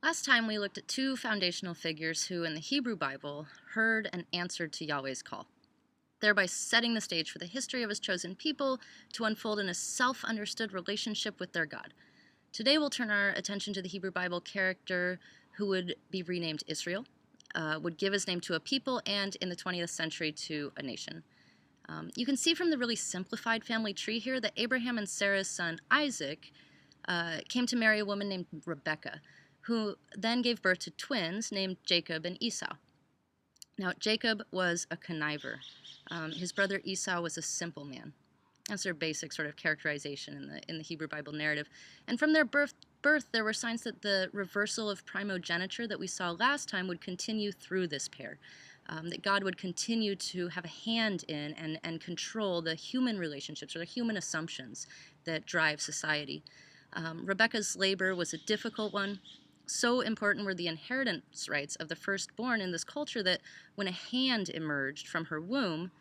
Last time we looked at two foundational figures who in the Hebrew Bible heard and answered to Yahweh's call, thereby setting the stage for the history of his chosen people to unfold in a self-understood relationship with their God. Today we'll turn our attention to the Hebrew Bible character who would be renamed Israel, would give his name to a people, and in the 20th century to a nation. You can see from the really simplified family tree here that Abraham and Sarah's son Isaac came to marry a woman named Rebekah, who then gave birth to twins named Jacob and Esau. Now, Jacob was a conniver. His brother Esau was a simple man. That's their basic sort of characterization in the Hebrew Bible narrative. And from their birth, there were signs that the reversal of primogeniture that we saw last time would continue through this pair. That God would continue to have a hand in and control the human relationships or the human assumptions that drive society. Rebekah's labor was a difficult one. So important were the inheritance rights of the firstborn in this culture that when a hand emerged from her womb,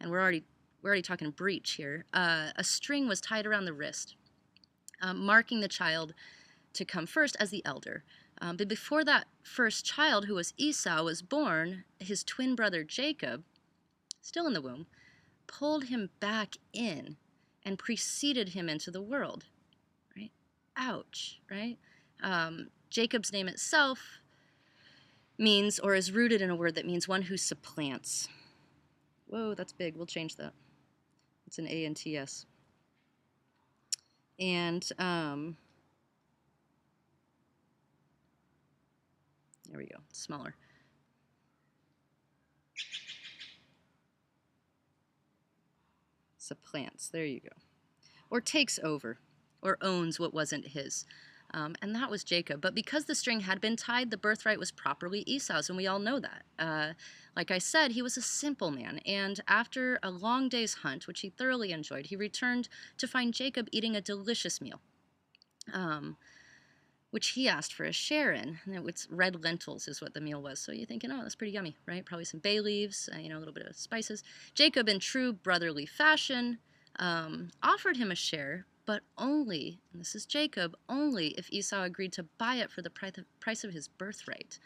and we're already talking breach here, a string was tied around the wrist, marking the child to come first as the elder. But before that first child, who was Esau, was born, his twin brother Jacob, still in the womb, pulled him back in and preceded him into the world. Right? Ouch, right? Jacob's name itself means, or is rooted in a word that means one who supplants. Whoa, that's big. We'll change that. It's an A-N-T-S. And there we go, smaller. Supplants, there you go. Or takes over, or owns what wasn't his. And that was Jacob. But because the string had been tied, the birthright was properly Esau's, and we all know that. Like I said, he was a simple man, and after a long day's hunt, which he thoroughly enjoyed, he returned to find Jacob eating a delicious meal, which he asked for a share in. And it's red lentils is what the meal was. So you're thinking, oh, that's pretty yummy, right? Probably some bay leaves, a little bit of spices. Jacob, in true brotherly fashion, offered him a share, but only, and this is Jacob, only if Esau agreed to buy it for the price of his birthright,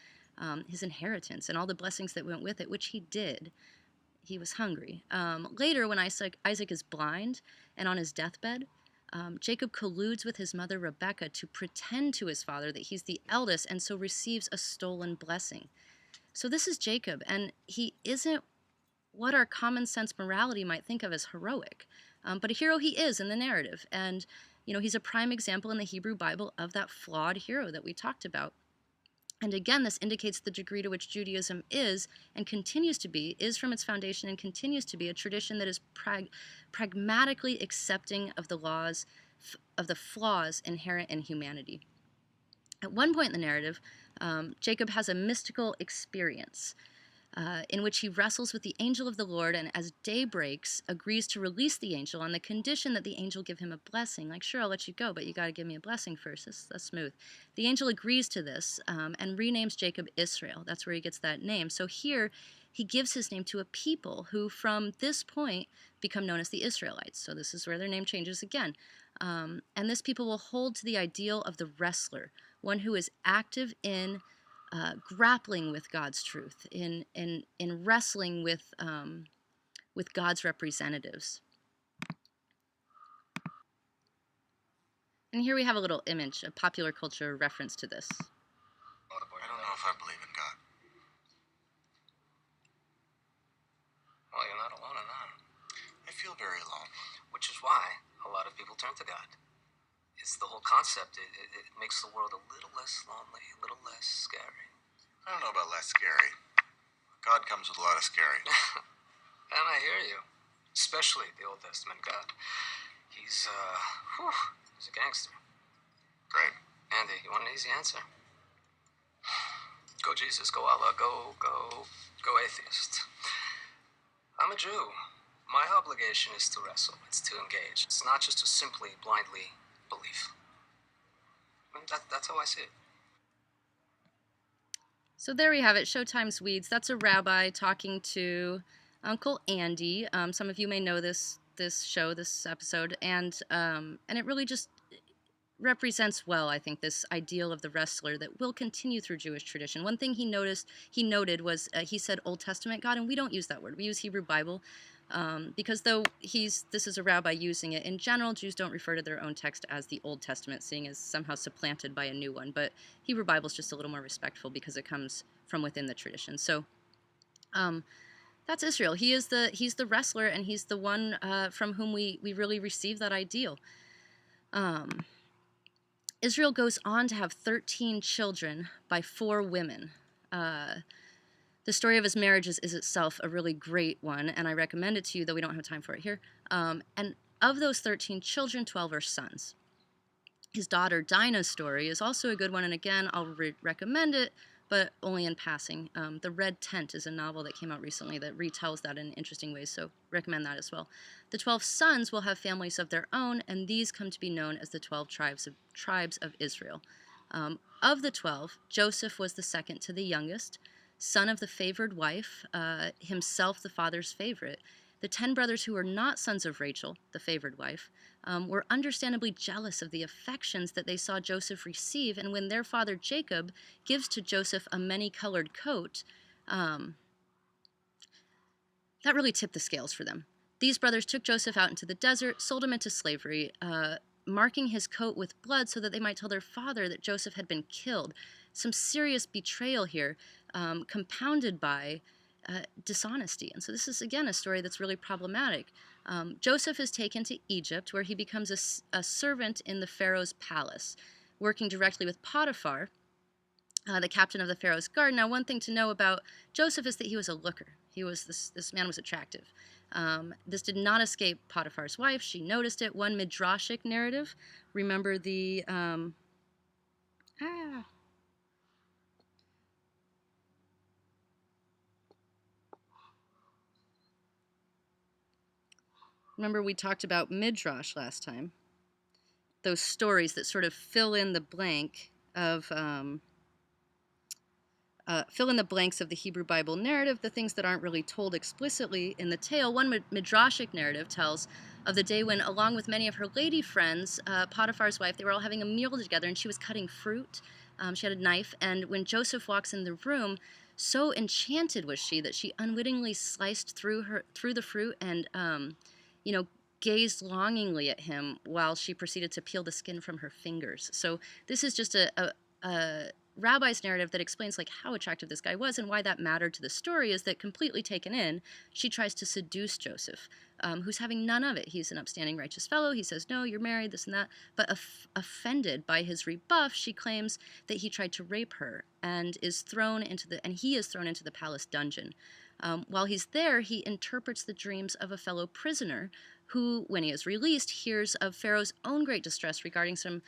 his inheritance, and all the blessings that went with it, which he did. He was hungry. Later, when Isaac is blind and on his deathbed, Jacob colludes with his mother Rebekah to pretend to his father that he's the eldest, and so receives a stolen blessing. So this is Jacob, and he isn't what our common sense morality might think of as heroic. But a hero he is in the narrative. And, he's a prime example in the Hebrew Bible of that flawed hero that we talked about. And again, this indicates the degree to which Judaism is and continues to be, is from its foundation and continues to be a tradition that is pragmatically accepting of the laws, of the flaws inherent in humanity. At one point in the narrative, Jacob has a mystical experience in which he wrestles with the angel of the Lord, and as day breaks, agrees to release the angel on the condition that the angel give him a blessing. Like, sure, I'll let you go, but you got to give me a blessing first. That's smooth. The angel agrees to this and renames Jacob Israel. That's where he gets that name. So here, he gives his name to a people who, from this point, become known as the Israelites. So this is where their name changes again. And this people will hold to the ideal of the wrestler, one who is active in grappling with God's truth, in wrestling with God's representatives. And here we have a little image, a popular culture reference to this. I don't know if I believe in God. Well, you're not alone in that. I feel very alone. Which is why a lot of people turn to God. It's the whole concept. It makes the world a little less lonely, a little less scary. I don't know about less scary. God comes with a lot of scary. And I hear you. Especially the Old Testament God. He's a gangster. Great. Andy, you want an easy answer? Go Jesus, go Allah, go atheist. I'm a Jew. My obligation is to wrestle. It's to engage. It's not just to simply blindly believe. I mean, that's how I see it. So there we have it, Showtime's Weeds. That's a rabbi talking to Uncle Andy. Some of you may know this show, this episode, and it really just represents well, I think, this ideal of the wrestler that will continue through Jewish tradition. One thing he noted was he said Old Testament God, and we don't use that word. We use Hebrew Bible, because though this is a rabbi using it, in general, Jews don't refer to their own text as the Old Testament, seeing as somehow supplanted by a new one. But Hebrew Bible is just a little more respectful because it comes from within the tradition. So that's Israel. He's the wrestler, and he's the one from whom we really receive that ideal. Israel goes on to have 13 children by 4 women. The story of his marriages is itself a really great one, and I recommend it to you, though we don't have time for it here. And of those 13 children, 12 are sons. His daughter Dinah's story is also a good one, and again, I'll recommend it, but only in passing. The Red Tent is a novel that came out recently that retells that in interesting ways, so recommend that as well. The 12 sons will have families of their own, and these come to be known as the 12 tribes of Israel. Of the 12, Joseph was the second to the youngest, son of the favored wife, himself the father's favorite. The 10 brothers who were not sons of Rachel, the favored wife, were understandably jealous of the affections that they saw Joseph receive, and when their father Jacob gives to Joseph a many-colored coat, that really tipped the scales for them. These brothers took Joseph out into the desert, sold him into slavery, marking his coat with blood so that they might tell their father that Joseph had been killed. Some serious betrayal here, compounded by dishonesty. And so this is, again, a story that's really problematic. Joseph is taken to Egypt, where he becomes a servant in the Pharaoh's palace, working directly with Potiphar, the captain of the Pharaoh's guard. Now, one thing to know about Joseph is that he was a looker. This man was attractive. This did not escape Potiphar's wife. She noticed it. One midrashic narrative. Remember the Remember we talked about midrash last time. Those stories that sort of fill in the blank of fill in the blanks of the Hebrew Bible narrative, the things that aren't really told explicitly in the tale. One midrashic narrative tells of the day when, along with many of her lady friends, Potiphar's wife, they were all having a meal together, and she was cutting fruit. She had a knife, and when Joseph walks in the room, so enchanted was she that she unwittingly sliced through the fruit and, gazed longingly at him while she proceeded to peel the skin from her fingers. So this is just a rabbi's narrative that explains how attractive this guy was, and why that mattered to the story is that, completely taken in, she tries to seduce Joseph, who's having none of it. He's an upstanding, righteous fellow. He says, no, you're married, this and that. But offended by his rebuff, she claims that he tried to rape her, and he is thrown into the palace dungeon. While he's there, he interprets the dreams of a fellow prisoner who, when he is released, hears of Pharaoh's own great distress regarding some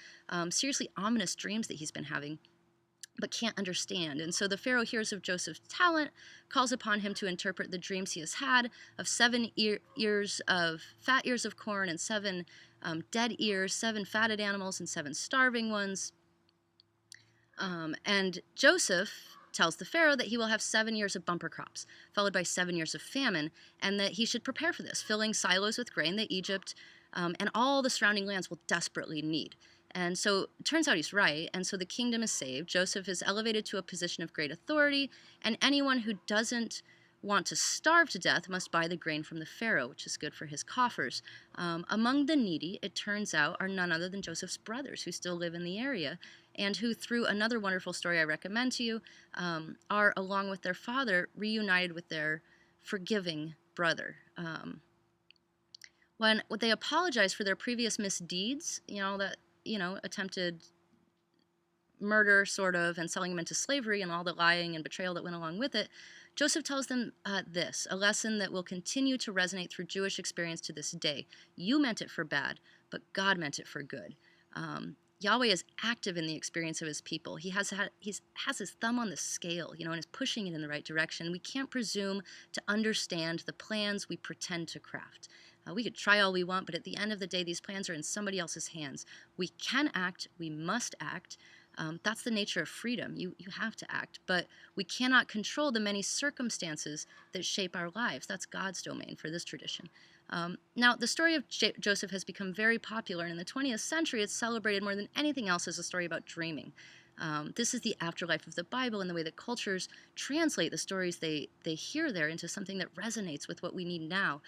seriously ominous dreams that he's been having, but can't understand. And so the Pharaoh hears of Joseph's talent, calls upon him to interpret the dreams he has had of 7 ears of fat ears of corn, and 7 dead ears, 7 fatted animals, and 7 starving ones. And Joseph tells the Pharaoh that he will have 7 years of bumper crops, followed by 7 years of famine, and that he should prepare for this, filling silos with grain that Egypt and all the surrounding lands will desperately need. And so it turns out he's right, and so the kingdom is saved. Joseph is elevated to a position of great authority, and anyone who doesn't want to starve to death must buy the grain from the Pharaoh, which is good for his coffers. Among the needy, it turns out, are none other than Joseph's brothers, who still live in the area, and who, through another wonderful story I recommend to you, are, along with their father, reunited with their forgiving brother. When they apologize for their previous misdeeds, attempted murder, sort of, and selling them into slavery and all the lying and betrayal that went along with it, Joseph tells them a lesson that will continue to resonate through Jewish experience to this day. You meant it for bad, but God meant it for good. Yahweh is active in the experience of his people. He has his thumb on the scale, and is pushing it in the right direction. We can't presume to understand the plans we pretend to craft. We could try all we want, but at the end of the day, these plans are in somebody else's hands. We can act. We must act. That's the nature of freedom. You have to act, but we cannot control the many circumstances that shape our lives. That's God's domain for this tradition. Now, the story of Joseph has become very popular, and in the 20th century, it's celebrated more than anything else as a story about dreaming. This is the afterlife of the Bible and the way that cultures translate the stories they hear there into something that resonates with what we need now.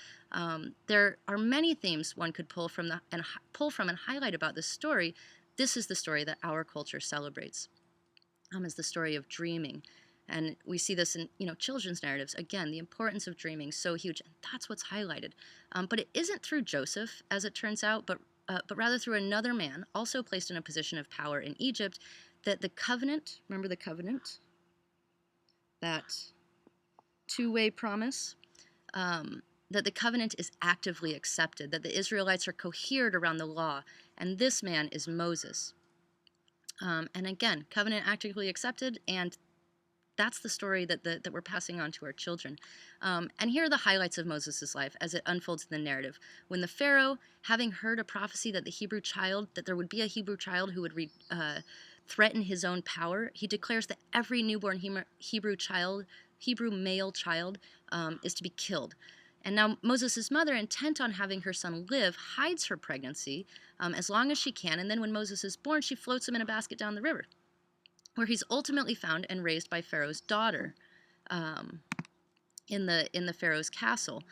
There are many themes one could pull from and highlight about this story. This is the story that our culture celebrates, is the story of dreaming. And we see this in children's narratives. Again, the importance of dreaming so huge, and that's what's highlighted. But it isn't through Joseph, as it turns out, but rather through another man, also placed in a position of power in Egypt, that the covenant, remember the covenant, that two-way promise, that the covenant is actively accepted, that the Israelites are cohered around the law, and this man is Moses. And again, covenant actively accepted, and that's the story that we're passing on to our children. And here are the highlights of Moses' life as it unfolds in the narrative. When the Pharaoh, having heard a prophecy that there would be a Hebrew child who would threaten his own power, he declares that every newborn Hebrew male child, is to be killed. And now Moses' mother, intent on having her son live, hides her pregnancy as long as she can, and then when Moses is born, she floats him in a basket down the river, where he's ultimately found and raised by Pharaoh's daughter in the Pharaoh's castle.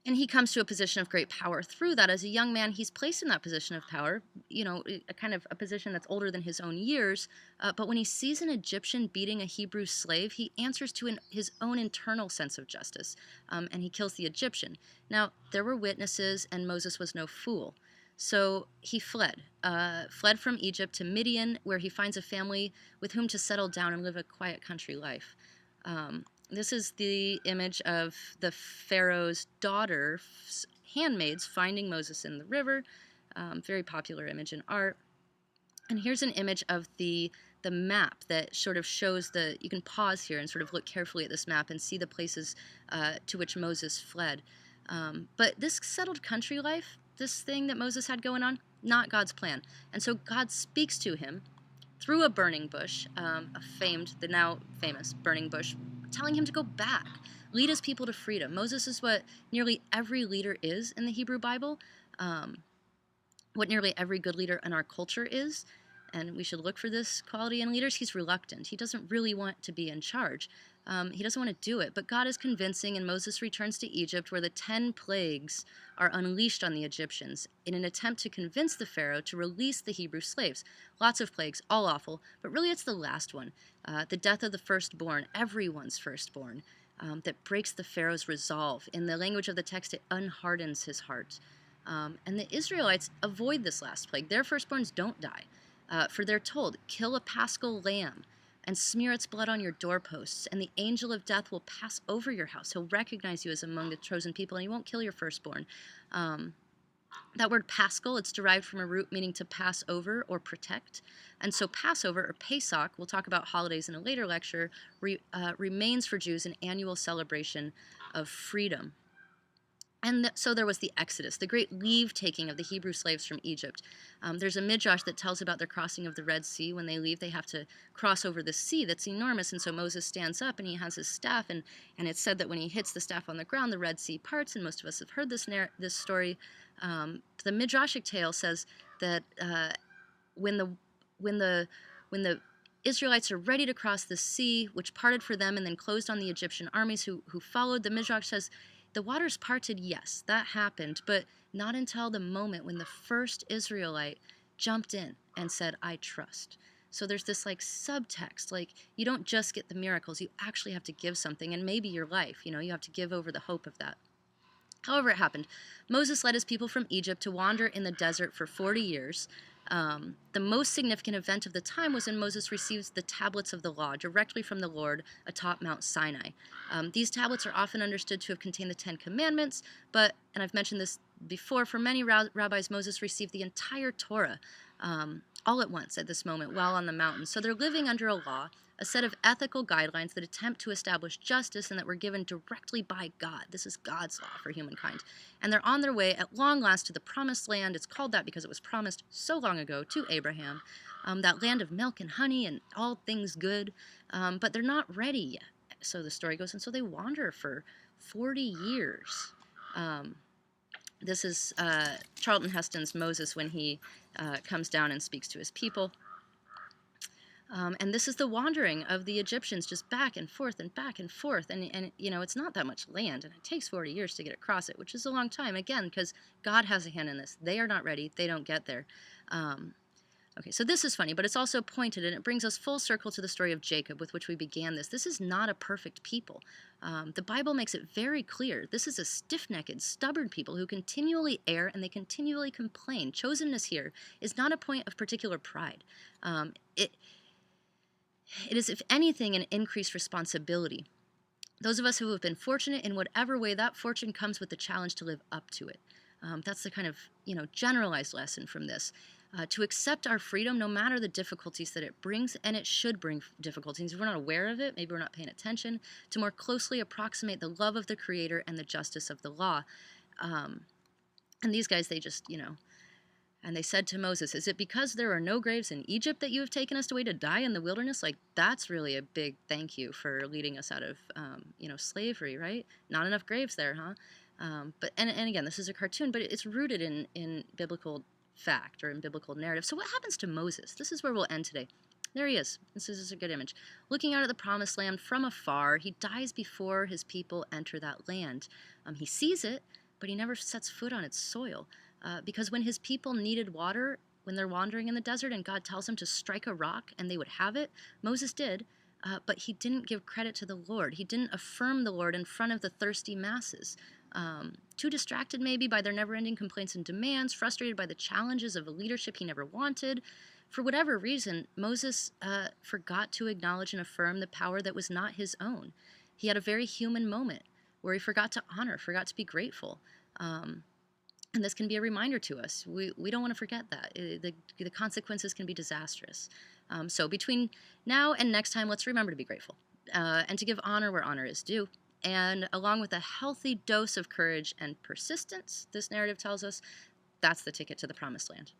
And he comes to a position of great power through that. As a young man, he's placed in that position of power, a kind of a position that's older than his own years. But when he sees an Egyptian beating a Hebrew slave, he answers to his own internal sense of justice, and he kills the Egyptian. Now, there were witnesses, and Moses was no fool. So he fled from Egypt to Midian, where he finds a family with whom to settle down and live a quiet country life. This is the image of the Pharaoh's daughter's handmaids finding Moses in the river. Very popular image in art. And here's an image of the map that sort of shows you can pause here and sort of look carefully at this map and see the places to which Moses fled. But this settled country life, this thing that Moses had going on, not God's plan. And so God speaks to him through a burning bush, the now famous burning bush, telling him to go back, lead his people to freedom. Moses is what nearly every leader is in the Hebrew Bible, what nearly every good leader in our culture is, and we should look for this quality in leaders. He's reluctant. He doesn't really want to be in charge. He doesn't want to do it, but God is convincing, and Moses returns to Egypt, where the 10 plagues are unleashed on the Egyptians in an attempt to convince the Pharaoh to release the Hebrew slaves. Lots of plagues, all awful, but really it's the last one, the death of the firstborn, everyone's firstborn, that breaks the Pharaoh's resolve. In the language of the text, it unhardens his heart. And the Israelites avoid this last plague. Their firstborns don't die, for they're told, kill a paschal lamb and smear its blood on your doorposts, and the angel of death will pass over your house. He'll recognize you as among the chosen people, and he won't kill your firstborn. That word paschal, it's derived from a root meaning to pass over or protect. And so Passover, or Pesach, we'll talk about holidays in a later lecture, remains for Jews an annual celebration of freedom. And so there was the Exodus, the great leave-taking of the Hebrew slaves from Egypt. There's a midrash that tells about their crossing of the Red Sea. When they leave, they have to cross over the sea that's enormous, and so Moses stands up and he has his staff, and it's said that when he hits the staff on the ground, the Red Sea parts, and most of us have heard this story. The midrashic tale says that when the Israelites are ready to cross the sea, which parted for them and then closed on the Egyptian armies who followed, the midrash says, the waters parted, yes, that happened, but not until the moment when the first Israelite jumped in and said, I trust. So there's this subtext, you don't just get the miracles, you actually have to give something, and maybe your life, you have to give over the hope of that. However it happened, Moses led his people from Egypt to wander in the desert for 40 years. The most significant event of the time was when Moses receives the tablets of the law directly from the Lord atop Mount Sinai. These tablets are often understood to have contained the 10 Commandments, but, and I've mentioned this before, for many rabbis, Moses received the entire Torah all at once at this moment while on the mountain. So they're living under a law, a set of ethical guidelines that attempt to establish justice and that were given directly by God. This is God's law for humankind. And they're on their way at long last to the promised land. It's called that because it was promised so long ago to Abraham, that land of milk and honey and all things good. But they're not ready yet. so the story goes, and so they wander for 40 years. This is Charlton Heston's Moses when he comes down and speaks to his people. And this is the wandering of the Egyptians, just back and forth and back and forth. And it's not that much land, and it takes 40 years to get across it, which is a long time, again, because God has a hand in this. They are not ready. They don't get there. Okay, so this is funny, but it's also pointed, and it brings us full circle to the story of Jacob, with which we began this. This is not a perfect people. The Bible makes it very clear. This is a stiff-necked, stubborn people who continually err and they continually complain. Chosenness here is not a point of particular pride. It is, if anything, an increased responsibility. Those of us who have been fortunate in whatever way that fortune comes with the challenge to live up to it. That's the kind of generalized lesson from this. To accept our freedom no matter the difficulties that it brings, and it should bring difficulties. If we're not aware of it, maybe we're not paying attention, to more closely approximate the love of the Creator and the justice of the law. And these guys, they just, and they said to Moses, is it because there are no graves in Egypt that you have taken us away to die in the wilderness? Like, that's really a big thank you for leading us out of, slavery, right? Not enough graves there, huh? But again, this is a cartoon, but it's rooted in biblical fact or in biblical narrative. So what happens to Moses? This is where we'll end today. There he is. This is a good image. Looking out at the promised land from afar, he dies before his people enter that land. He sees it, but he never sets foot on its soil. Because when his people needed water, when they're wandering in the desert and God tells him to strike a rock and they would have it, Moses did, but he didn't give credit to the Lord. He didn't affirm the Lord in front of the thirsty masses. Too distracted maybe by their never-ending complaints and demands, frustrated by the challenges of a leadership he never wanted. For whatever reason, Moses forgot to acknowledge and affirm the power that was not his own. He had a very human moment where he forgot to honor, forgot to be grateful. And this can be a reminder to us. We don't want to forget that. The consequences can be disastrous. So between now and next time, let's remember to be grateful and to give honor where honor is due. And along with a healthy dose of courage and persistence, this narrative tells us, that's the ticket to the promised land.